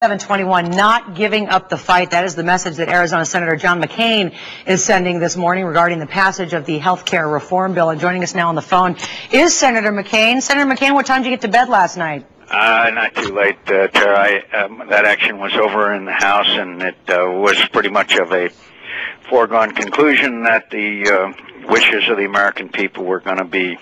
721, not giving up the fight. That is the message that Arizona Senator John McCAIN is sending this morning regarding the passage of the health care reform bill. And joining us now on the phone is Senator McCAIN. Senator McCAIN, what time did you get to bed last night? Not too late, Tara. That action was over in the House, and it was pretty much of a foregone conclusion that the wishes of the American people were going to be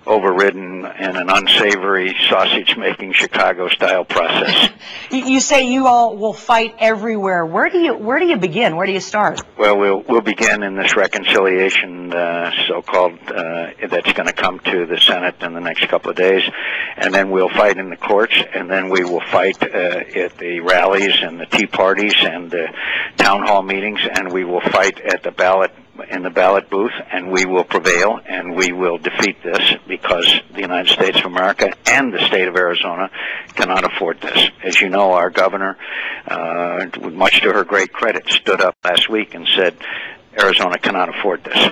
overridden in an unsavory, sausage-making, Chicago-style process. You say you all will fight everywhere. Where do you begin? Where do you start? Well, we'll begin in this reconciliation, so-called, that's going to come to the Senate in the next couple of days, and then we'll fight in the courts, and then we will fight at the rallies and the tea parties and the town hall meetings, and we will fight at the ballot in the ballot booth, and we will prevail, and we will defeat this because the United States of America and the state of Arizona cannot afford this. As you know, our governor, much to her great credit, stood up last week and said Arizona cannot afford this.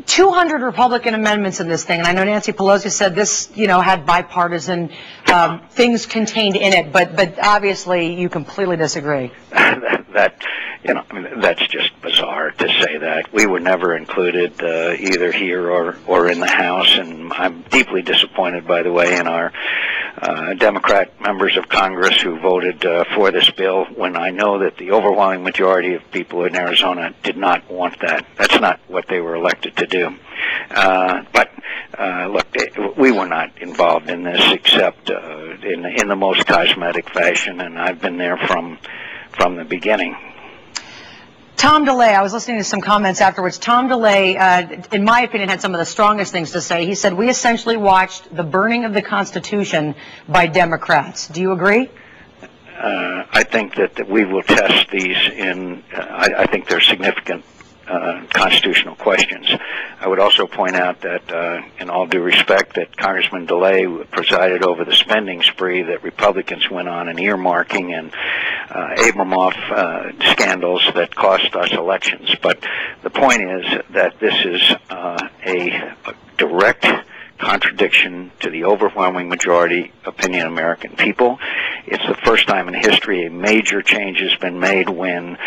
200 Republican amendments in this thing, and I know Nancy Pelosi said this, had bipartisan things contained in it, but obviously you completely disagree. That's just bizarre to say that. We were never included either here or in the House, and I'm deeply disappointed, by the way, in our Democrat members of Congress who voted for this bill when I know that the overwhelming majority of people in Arizona did not want that. That's not what they were elected to do. Look, we were not involved in this except in the most cosmetic fashion, and I've been there from the beginning. Tom DeLay, I was listening to some comments afterwards. Tom DeLay, in my opinion, had some of the strongest things to say. He said, we essentially watched the burning of the Constitution by Democrats. Do you agree? I think that we will test these I think they're significant constitutional questions. I would also point out that, in all due respect, that Congressman DeLay presided over the spending spree that Republicans went on in earmarking and Abramoff scandals that cost us elections. But the point is that this is a direct contradiction to the overwhelming majority opinion of American people. It's the first time in history a major change has been made when,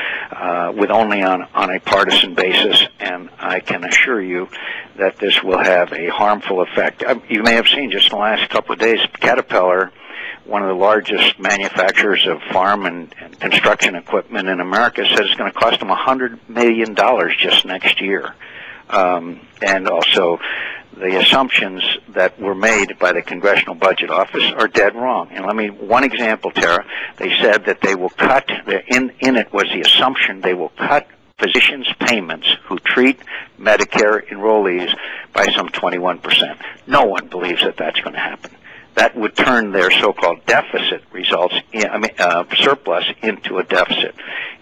with only on a partisan basis, and I can assure you that this will have a harmful effect. You may have seen just in the last couple of days, Caterpillar, one of the largest manufacturers of farm and construction equipment in America, says it's going to cost them $100 million just next year. And also, the assumptions that were made by the Congressional Budget Office are dead wrong. And one example, Tara, they said that they will cut, in it was the assumption they will cut physicians' payments who treat Medicare enrollees by some 21%. No one believes that that's going to happen. That would turn their so-called deficit results, surplus, into a deficit.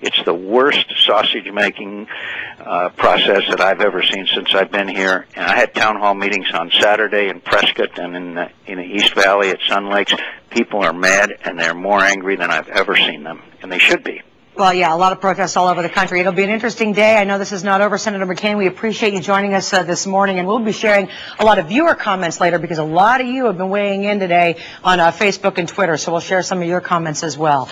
It's the worst sausage-making process that I've ever seen since I've been here. And I had town hall meetings on Saturday in Prescott and in the East Valley at Sun Lakes. People are mad, and they're more angry than I've ever seen them, and they should be. Well, yeah, a lot of protests all over the country. It'll be an interesting day. I know this is not over. Senator McCAIN, we appreciate you joining us this morning, and we'll be sharing a lot of viewer comments later because a lot of you have been weighing in today on Facebook and Twitter, so we'll share some of your comments as well.